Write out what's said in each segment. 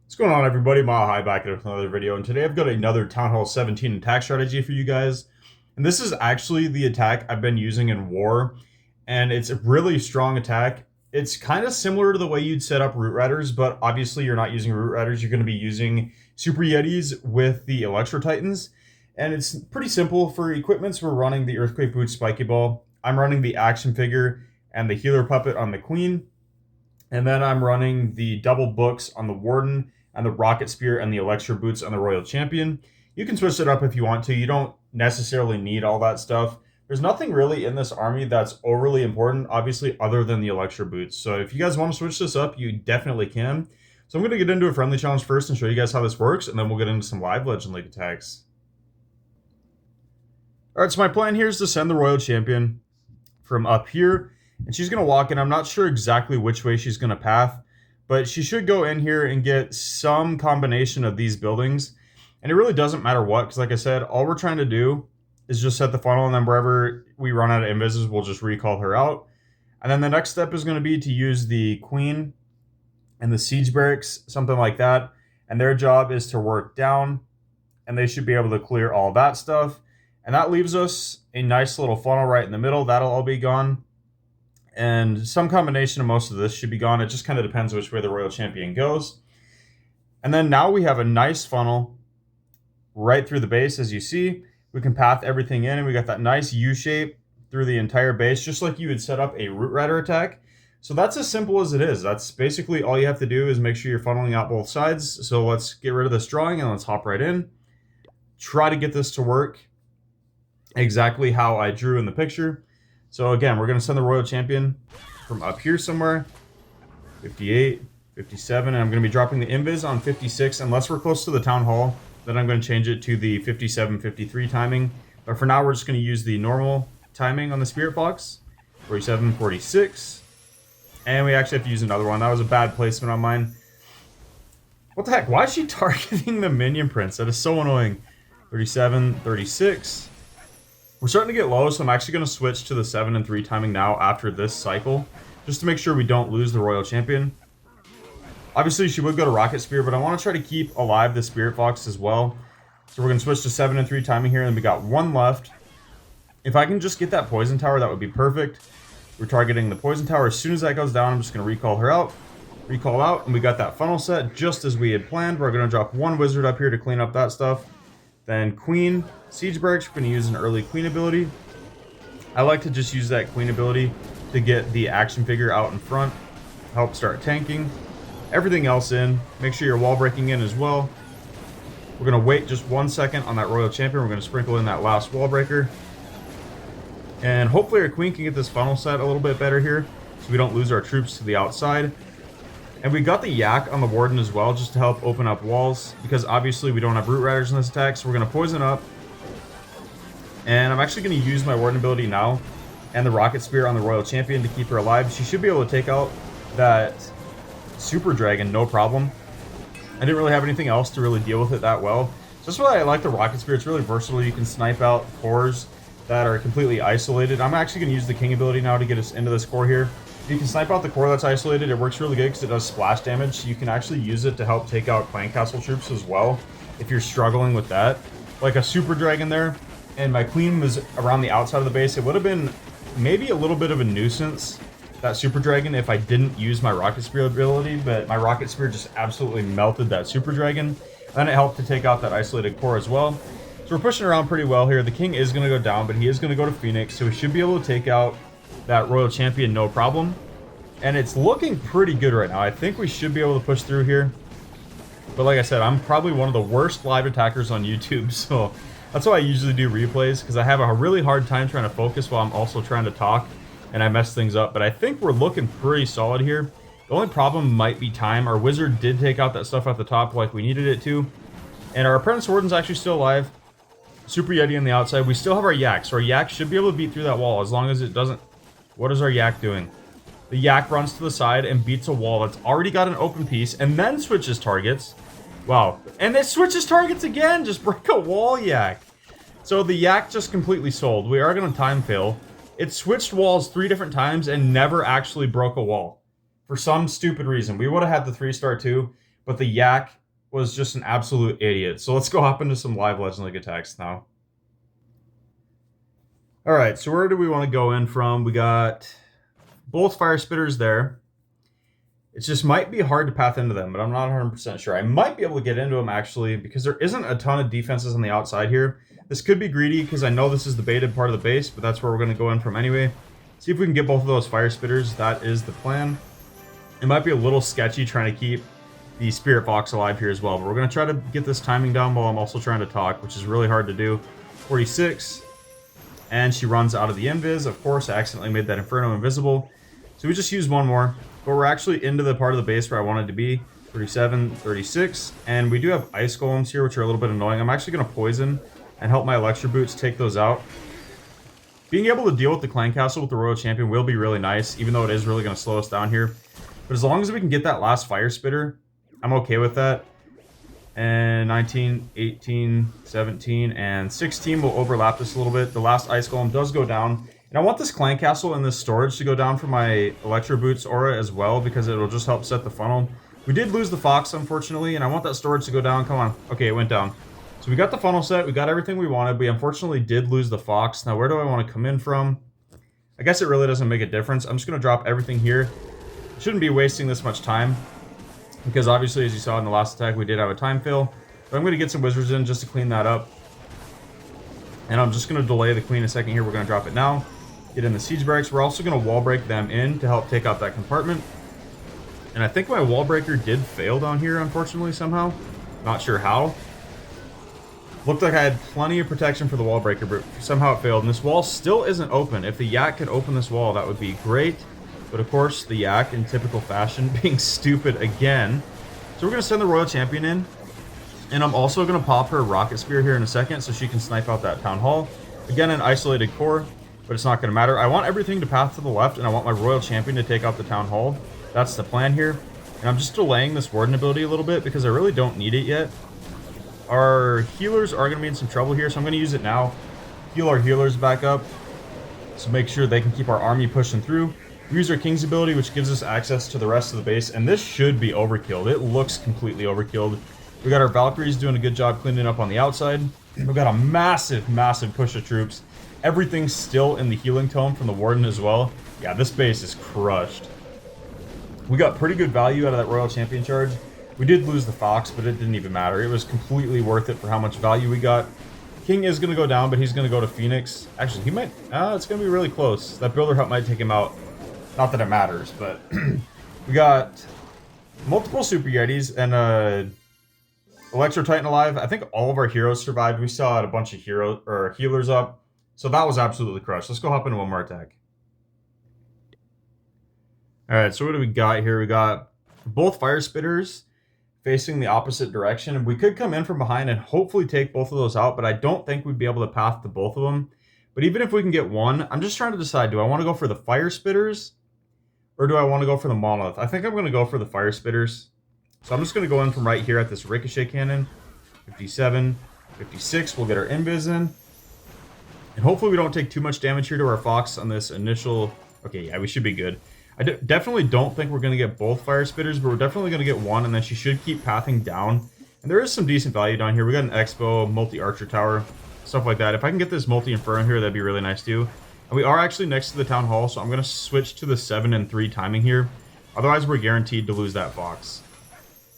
What's going on, everybody? Mile High back with another video, and today I've got another TownHall 17 attack strategy for you guys. And this is actually the attack I've been using in war, and it's a really strong attack. It's kind of similar to the way you'd set up Root Riders, but obviously you're not using Root Riders. You're going to be using Super Yetis with the Electro Titans, and it's pretty simple. For equipments, we're running the Earthquake Boot Spiky Ball. I'm running the Action Figure and the Healer Puppet on the Queen, and then I'm running the double books on the Warden and the Rocket Spear and the Electro Boots on the Royal Champion. You can switch it up if you want to. You don't necessarily need all that stuff. There's nothing really in this army that's overly important, obviously, other than the Electro Boots. So if you guys want to switch this up, you definitely can. So I'm going to get into a friendly challenge first and show you guys how this works, and then we'll get into some live Legend League attacks. Alright, so my plan here is to send the Royal Champion from up here, and she's going to walk in. I'm not sure exactly which way she's going to path, but she should go in here and get some combination of these buildings. And it really doesn't matter what, because like I said, all we're trying to do is just set the funnel, and then wherever we run out of invises, we'll just recall her out. And then the next step is going to be to use the Queen and the Siege Barracks, something like that. And their job is to work down, and they should be able to clear all that stuff. And that leaves us a nice little funnel right in the middle. That'll all be gone. And some combination of most of this should be gone. It just kind of depends which way the Royal Champion goes. And then now we have a nice funnel right through the base, as you see. We can path everything in, and we got that nice U shape through the entire base, just like you would set up a Root Rider attack. So that's as simple as it is. That's basically all you have to do is make sure you're funneling out both sides. So let's get rid of this drawing and let's hop right in. Try to get this to work exactly how I drew in the picture. So again, we're going to send the Royal Champion from up here somewhere, 58, 57, and I'm going to be dropping the invis on 56 unless we're close to the Town Hall. Then I'm going to change it to the 57, 53 timing. But for now, we're just going to use the normal timing on the Spirit Fox, 47, 46. And we actually have to use another one. That was a bad placement on mine. What the heck? Why is she targeting the Minion Prince? That is so annoying. 37, 36. We're starting to get low, so I'm actually going to switch to the 7 and 3 timing now after this cycle, just to make sure we don't lose the Royal Champion. Obviously, she would go to Rocket Spear, but I want to try to keep alive the Spirit Fox as well. So we're going to switch to 7 and 3 timing here, and we got one left. If I can just get that Poison Tower, that would be perfect. We're targeting the Poison Tower. As soon as that goes down, I'm just going to recall her out. Recall out, and we got that funnel set just as we had planned. We're going to drop one Wizard up here to clean up that stuff. Then Queen, Siege Barracks, we're going to use an early Queen ability. I like to just use that Queen ability to get the Action Figure out in front, help start tanking. Everything else in. Make sure you're wall breaking in as well. We're going to wait just 1 second on that Royal Champion. We're going to sprinkle in that last wall breaker. And hopefully our Queen can get this funnel set a little bit better here, so we don't lose our troops to the outside. And we got the Yak on the Warden as well, just to help open up walls, because obviously we don't have Root Riders in this attack, so we're going to poison up. And I'm actually going to use my Warden ability now, and the Rocket Spear on the Royal Champion to keep her alive. She should be able to take out that Super Dragon, no problem. I didn't really have anything else to really deal with it that well. So that's why I like the Rocket Spear. It's really versatile. You can snipe out cores that are completely isolated. I'm actually going to use the King ability now to get us into this core here. You can snipe out the core that's isolated. It works really good because it does splash damage. You can actually use it to help take out Clan Castle troops as well, if you're struggling with that. Like a Super Dragon there, and my Queen was around the outside of the base. It would have been maybe a little bit of a nuisance, that Super Dragon, if I didn't use my Rocket Spear ability, but my Rocket Spear just absolutely melted that Super Dragon. Then it helped to take out that isolated core as well. So we're pushing around pretty well here. The King is going to go down, but he is going to go to Phoenix, so we should be able to take out that Royal Champion no problem. And it's looking pretty good right now. I think we should be able to push through here. But like I said, I'm probably one of the worst live attackers on YouTube, so that's why I usually do replays, because I have a really hard time trying to focus while I'm also trying to talk, and I mess things up. But I think we're looking pretty solid here. The only problem might be time. Our Wizard did take out that stuff at the top like we needed it to. And our Apprentice Warden's actually still alive. Super Yeti on the outside. We still have our Yak, so our Yak should be able to beat through that wall as long as it doesn't... What is our Yak doing? The Yak runs to the side and beats a wall that's already got an open piece and then switches targets. Wow. And it switches targets again! Just break a wall, Yak. So the Yak just completely sold. We are going to time fail. It switched walls 3 different times and never actually broke a wall. For some stupid reason. We would have had the 3-star too, but the yak was just an absolute idiot. So let's go hop into some live Legend League attacks now. All right, so where do we want to go in from? We got both fire spitters there. It just might be hard to path into them, but I'm not 100% sure. I might be able to get into them, actually, because there isn't a ton of defenses on the outside here. This could be greedy, because I know this is the baited part of the base, but that's where we're going to go in from anyway. See if we can get both of those fire spitters. That is the plan. It might be a little sketchy trying to keep the Spirit Fox alive here as well, but we're going to try to get this timing down while I'm also trying to talk, which is really hard to do. 46. And she runs out of the invis. Of course, I accidentally made that Inferno invisible. So we just use one more. But we're actually into the part of the base where I wanted to be. 37, 36. And we do have ice golems here, which are a little bit annoying. I'm actually going to poison and help my Electro Boots take those out. Being able to deal with the Clan Castle with the Royal Champion will be really nice, even though it is really going to slow us down here. But as long as we can get that last Fire Spitter, I'm okay with that. And 19, 18, 17, and 16 will overlap this a little bit. The last Ice Golem does go down. And I want this Clan Castle and this storage to go down for my Electro Boots aura as well, because it'll just help set the funnel. We did lose the Fox, unfortunately, and I want that storage to go down. Come on. Okay, it went down. So we got the funnel set. We got everything we wanted. We unfortunately did lose the Fox. Now, where do I want to come in from? I guess it really doesn't make a difference. I'm just going to drop everything here. Shouldn't be wasting this much time, because obviously, as you saw in the last attack, we did have a time fail. But I'm going to get some wizards in just to clean that up. And I'm just going to delay the queen a second here. We're going to drop it now. Get in the siege barracks. We're also going to wall break them in to help take out that compartment. And I think my wall breaker did fail down here, unfortunately, somehow. Not sure how. Looked like I had plenty of protection for the wall breaker, but somehow it failed. And this wall still isn't open. If the yak could open this wall, that would be great. But of course, the yak, in typical fashion, being stupid again. So we're going to send the Royal Champion in. And I'm also going to pop her Rocket Spear here in a second so she can snipe out that Town Hall. Again, an isolated core, but it's not going to matter. I want everything to path to the left, and I want my Royal Champion to take out the Town Hall. That's the plan here. And I'm just delaying this Warden ability a little bit because I really don't need it yet. Our healers are going to be in some trouble here, so I'm going to use it now. Heal our healers back up. So make sure they can keep our army pushing through. Use our King's ability, which gives us access to the rest of the base. And this should be overkilled. It looks completely overkilled. We got our Valkyries doing a good job cleaning up on the outside. We've got a massive, massive push of troops. Everything's still in the healing tome from the Warden as well. Yeah, this base is crushed. We got pretty good value out of that Royal Champion charge. We did lose the Fox, but it didn't even matter. It was completely worth it for how much value we got. King is going to go down, but he's going to go to Phoenix. Actually, he might... it's going to be really close. That Builder Hut might take him out. Not that it matters, but... we got multiple Super Yetis and Electro Titan alive. I think all of our heroes survived. We still had a bunch of healers up. So that was absolutely crushed. Let's go hop into one more attack. Alright, so what do we got here? We got both Fire Spitters facing the opposite direction. We could come in from behind and hopefully take both of those out, but I don't think we'd be able to path to both of them. But even if we can get one, I'm just trying to decide, do I want to go for the Fire Spitters or do I want to go for the Monolith? I think I'm going to go for the Fire Spitters. So I'm just going to go in from right here at this Ricochet Cannon. 57, 56, we'll get our invis in. And hopefully we don't take too much damage here to our Fox on this initial... Okay, yeah, we should be good. I definitely don't think we're going to get both Fire Spitters, but we're definitely going to get one, and then she should keep pathing down. And there is some decent value down here. We got an Expo, multi-Archer Tower, stuff like that. If I can get this multi-Inferno here, that'd be really nice too. And we are actually next to the Town Hall, so I'm going to switch to the 7 and 3 timing here. Otherwise, we're guaranteed to lose that Fox.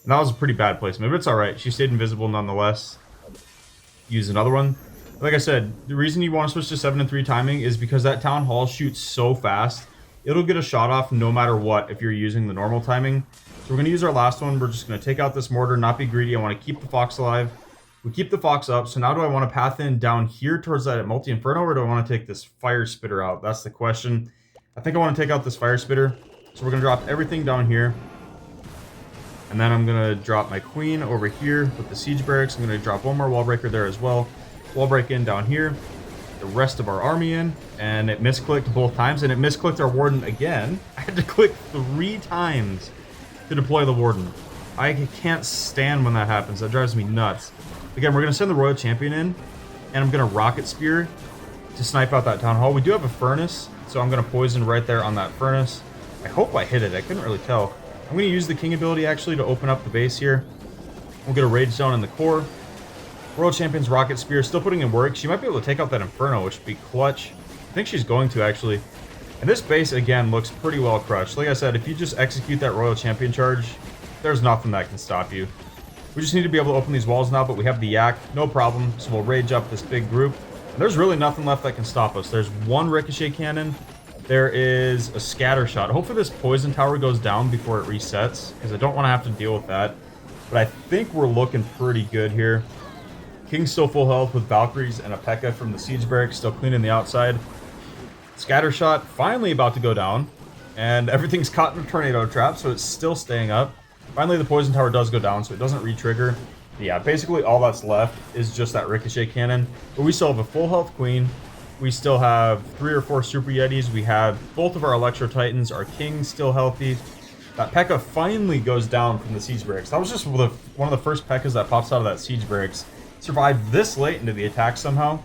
And that was a pretty bad placement, but it's alright. She stayed invisible nonetheless. Use another one. Like I said, the reason you want to switch to 7 and 3 timing is because that Town Hall shoots so fast. It'll get a shot off no matter what if you're using the normal timing. So we're going to use our last one. We're just going to take out this mortar, not be greedy. I want to keep the Fox alive. We keep the Fox up. So now do I want to path in down here towards that multi-inferno, or do I want to take this Fire Spitter out? That's the question. I think I want to take out this Fire Spitter. So we're going to drop everything down here. And then I'm going to drop my Queen over here with the Siege Barracks. I'm going to drop one more Wall Breaker there as well. Wall Break in down here. The rest of our army in, and it misclicked both times, and it misclicked our Warden again. I had to click 3 times to deploy the Warden. I can't stand when that happens. That drives me nuts. Again, we're going to send the Royal Champion in, and I'm going to Rocket Spear to snipe out that Town Hall. We do have a Furnace, so I'm going to poison right there on that Furnace. I hope I hit it. I couldn't really tell. I'm going to use the king ability actually to open up the base here. We'll get a rage zone in the core. World Champion's Rocket Spear still putting in work. She might be able to take out that Inferno, which would be clutch. I think she's going to, actually. And this base, again, looks pretty well crushed. Like I said, if you just execute that Royal Champion charge, there's nothing that can stop you. We just need to be able to open these walls now, but we have the Yak, no problem. So we'll rage up this big group. And there's really nothing left that can stop us. There's one Ricochet Cannon. There is a Scatter Shot. Hopefully this Poison Tower goes down before it resets, because I don't want to have to deal with that. But I think we're looking pretty good here. King's still full health with Valkyries and a Pekka from the Siege Barracks, still cleaning the outside. Scatter Shot finally about to go down, and everything's caught in a tornado trap, so it's still staying up. Finally, the Poison Tower does go down, so it doesn't re-trigger. Yeah, basically all that's left is just that Ricochet Cannon. But we still have a full health Queen. We still have 3 or 4 Super Yetis. We have both of our Electro Titans. Our King's still healthy. That Pekka finally goes down from the Siege Barracks. That was just one of the first Pekkas that pops out of that Siege Barracks. Survived this late into the attack somehow.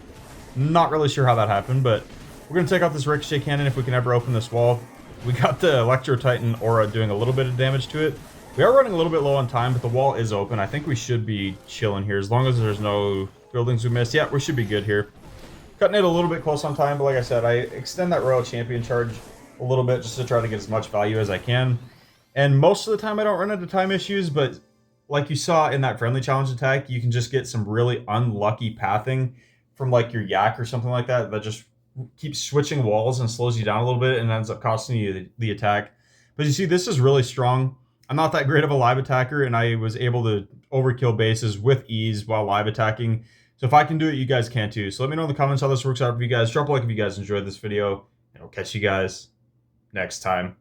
Not really sure how that happened, but we're going to take out this Ricochet Cannon if we can ever open this wall. We got the Electro Titan Aura doing a little bit of damage to it. We are running a little bit low on time, but the wall is open. I think we should be chilling here as long as there's no buildings we missed. Yeah, we should be good here. Cutting it a little bit close on time, but like I said, I extend that Royal Champion charge a little bit just to try to get as much value as I can. And most of the time I don't run into time issues, but like you saw in that friendly challenge attack, you can just get some really unlucky pathing from like your Yak or something like that that just keeps switching walls and slows you down a little bit and ends up costing you the attack. But you see, this is really strong. I'm not that great of a live attacker, and I was able to overkill bases with ease while live attacking. So if I can do it, you guys can too. So let me know in the comments how this works out for you guys. Drop a like if you guys enjoyed this video, and I'll catch you guys next time.